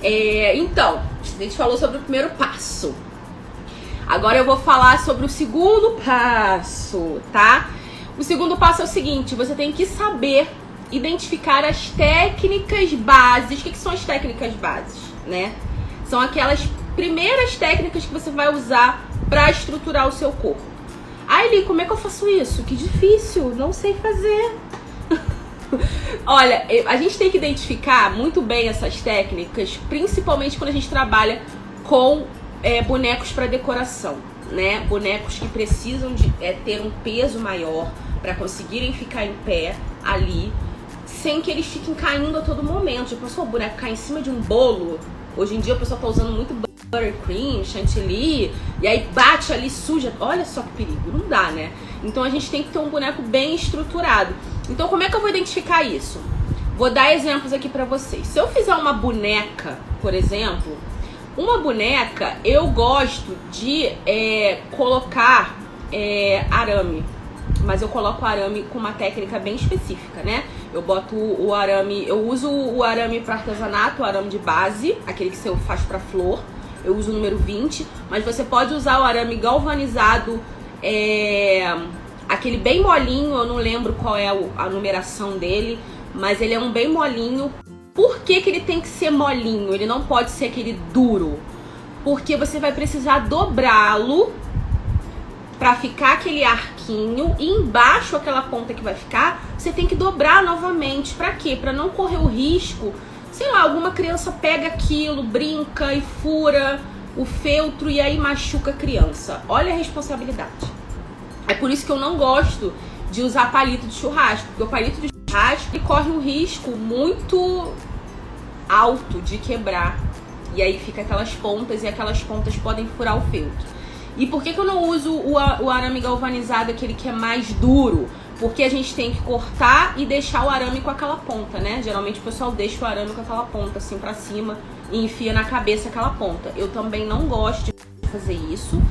Então, a gente falou sobre o primeiro passo. Agora eu vou falar sobre o segundo passo, tá? O segundo passo é o seguinte: você tem que saber identificar as técnicas bases. O que são as técnicas bases, né? São aquelas primeiras técnicas que você vai usar para estruturar o seu corpo. Ai, Li, como é que eu faço isso? Que difícil, não sei fazer. Olha, a gente tem que identificar muito bem essas técnicas, principalmente quando a gente trabalha com bonecos para decoração, né? Bonecos que precisam de ter um peso maior para conseguirem ficar em pé ali, sem que eles fiquem caindo a todo momento. Já pensou o boneco cair em cima de um bolo? Hoje em dia o pessoal tá usando muito buttercream, chantilly, e aí bate ali, suja. Olha só que perigo, não dá, né? Então a gente tem que ter um boneco bem estruturado. Então como é que eu vou identificar isso? Vou dar exemplos aqui pra vocês. Se eu fizer uma boneca, por exemplo, uma boneca eu gosto de colocar arame. Mas eu coloco o arame com uma técnica bem específica, né? Eu boto o arame, eu uso o arame para artesanato, o arame de base, aquele que você faz para flor. Eu uso o número 20, mas você pode usar o arame galvanizado, aquele bem molinho, eu não lembro qual é a numeração dele, mas ele é um bem molinho. Por que ele tem que ser molinho? Ele não pode ser aquele duro, porque você vai precisar dobrá-lo pra ficar aquele arquinho, e embaixo aquela ponta que vai ficar, você tem que dobrar novamente. Pra quê? Pra não correr o risco, sei lá, alguma criança pega aquilo, brinca e fura o feltro e aí machuca a criança. Olha a responsabilidade. É por isso que eu não gosto de usar palito de churrasco, porque o palito de churrasco ele corre um risco muito alto de quebrar. E aí fica aquelas pontas, e aquelas pontas podem furar o feltro. E por que eu não uso o arame galvanizado, aquele que é mais duro? Porque a gente tem que cortar e deixar o arame com aquela ponta, né? Geralmente o pessoal deixa o arame com aquela ponta assim pra cima e enfia na cabeça aquela ponta. Eu também não gosto de fazer isso,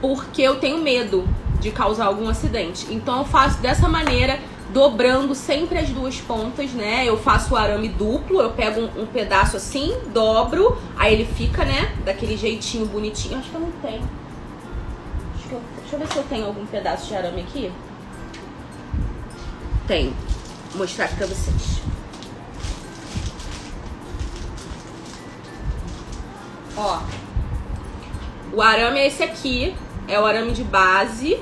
porque eu tenho medo de causar algum acidente. Então eu faço dessa maneira, dobrando sempre as duas pontas, né? Eu faço o arame duplo, eu pego um pedaço assim, dobro, aí ele fica, né, daquele jeitinho bonitinho. Acho que eu não tenho. Deixa eu ver se eu tenho algum pedaço de arame aqui. Tenho. Vou mostrar aqui pra vocês. Ó. O arame é esse aqui. É o arame de base.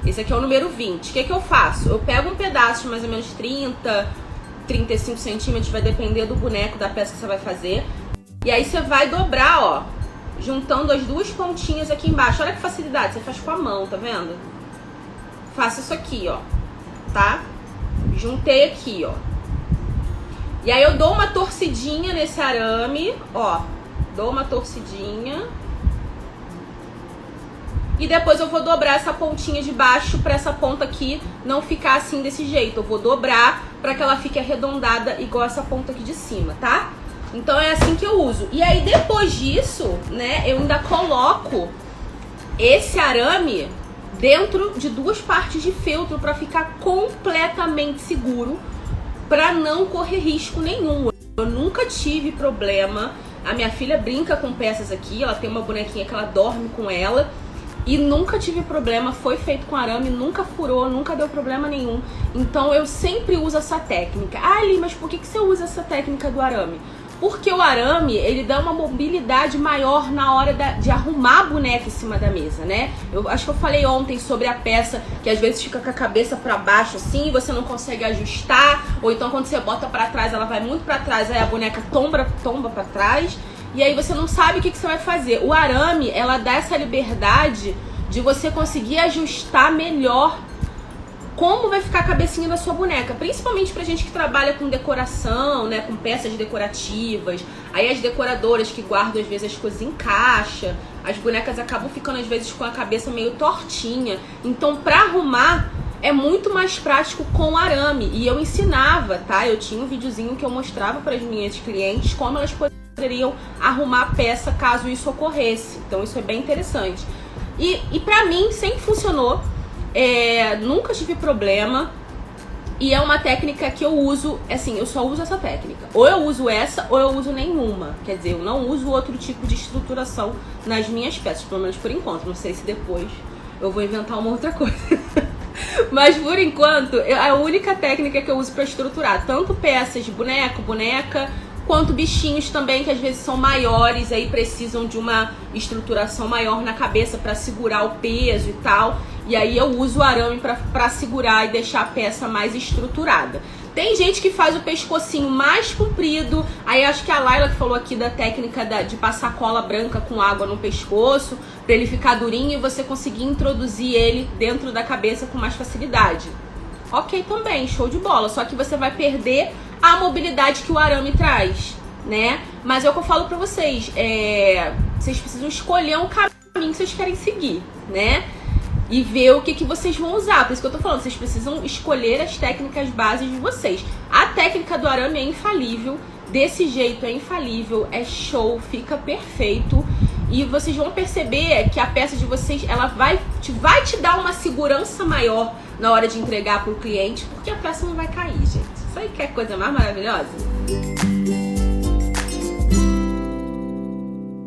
Esse aqui é o número 20. O que eu faço? Eu pego um pedaço de mais ou menos 30, 35 centímetros. Vai depender do boneco, da peça que você vai fazer. E aí você vai dobrar, ó, juntando as duas pontinhas aqui embaixo. Olha que facilidade, você faz com a mão, tá vendo? Faça isso aqui, ó, tá? Juntei aqui, ó. E aí eu dou uma torcidinha nesse arame, ó. Dou uma torcidinha. E depois eu vou dobrar essa pontinha de baixo pra essa ponta aqui não ficar assim desse jeito. Eu vou dobrar pra que ela fique arredondada igual essa ponta aqui de cima, tá? Então é assim que eu uso. E aí depois disso, né, eu ainda coloco esse arame dentro de duas partes de feltro para ficar completamente seguro, para não correr risco nenhum. Eu nunca tive problema. A minha filha brinca com peças aqui, ela tem uma bonequinha que ela dorme com ela, e nunca tive problema. Foi feito com arame, nunca furou, nunca deu problema nenhum. Então eu sempre uso essa técnica. Ah, Ali, mas por que você usa essa técnica do arame? Porque o arame, ele dá uma mobilidade maior na hora de arrumar a boneca em cima da mesa, né? Eu acho que eu falei ontem sobre a peça que às vezes fica com a cabeça pra baixo assim, você não consegue ajustar, ou então quando você bota pra trás, ela vai muito pra trás, aí a boneca tomba pra trás, e aí você não sabe o que você vai fazer. O arame, ela dá essa liberdade de você conseguir ajustar melhor como vai ficar a cabecinha da sua boneca, principalmente pra gente que trabalha com decoração, né, com peças decorativas. Aí as decoradoras que guardam às vezes as coisas em caixa, as bonecas acabam ficando às vezes com a cabeça meio tortinha. Então pra arrumar é muito mais prático com arame. E eu ensinava, tá? Eu tinha um videozinho que eu mostrava para as minhas clientes como elas poderiam arrumar a peça caso isso ocorresse. Então isso é bem interessante. E pra mim sempre funcionou. Nunca tive problema. E é uma técnica que eu uso, assim, eu só uso essa técnica. Ou eu uso essa, ou eu uso nenhuma. Quer dizer, eu não uso outro tipo de estruturação nas minhas peças, pelo menos por enquanto. Não sei se depois eu vou inventar uma outra coisa. Mas por enquanto, é a única técnica que eu uso pra estruturar. Tanto peças de boneco, boneca, quanto bichinhos também, que às vezes são maiores, aí precisam de uma estruturação maior na cabeça pra segurar o peso e tal. E aí eu uso o arame pra segurar e deixar a peça mais estruturada. Tem gente que faz o pescocinho mais comprido. Aí acho que a Laila que falou aqui da técnica de passar cola branca com água no pescoço, pra ele ficar durinho e você conseguir introduzir ele dentro da cabeça com mais facilidade. Ok também, show de bola. Só que você vai perder a mobilidade que o arame traz, né? Mas é o que eu falo pra vocês. Vocês precisam escolher um caminho que vocês querem seguir, né? E ver o que vocês vão usar. Por isso que eu tô falando, vocês precisam escolher as técnicas bases de vocês. A técnica do arame é infalível, desse jeito é infalível, é show, fica perfeito. E vocês vão perceber que a peça de vocês, ela vai te dar uma segurança maior na hora de entregar pro cliente, porque a peça não vai cair, gente. Isso aí que é coisa mais maravilhosa.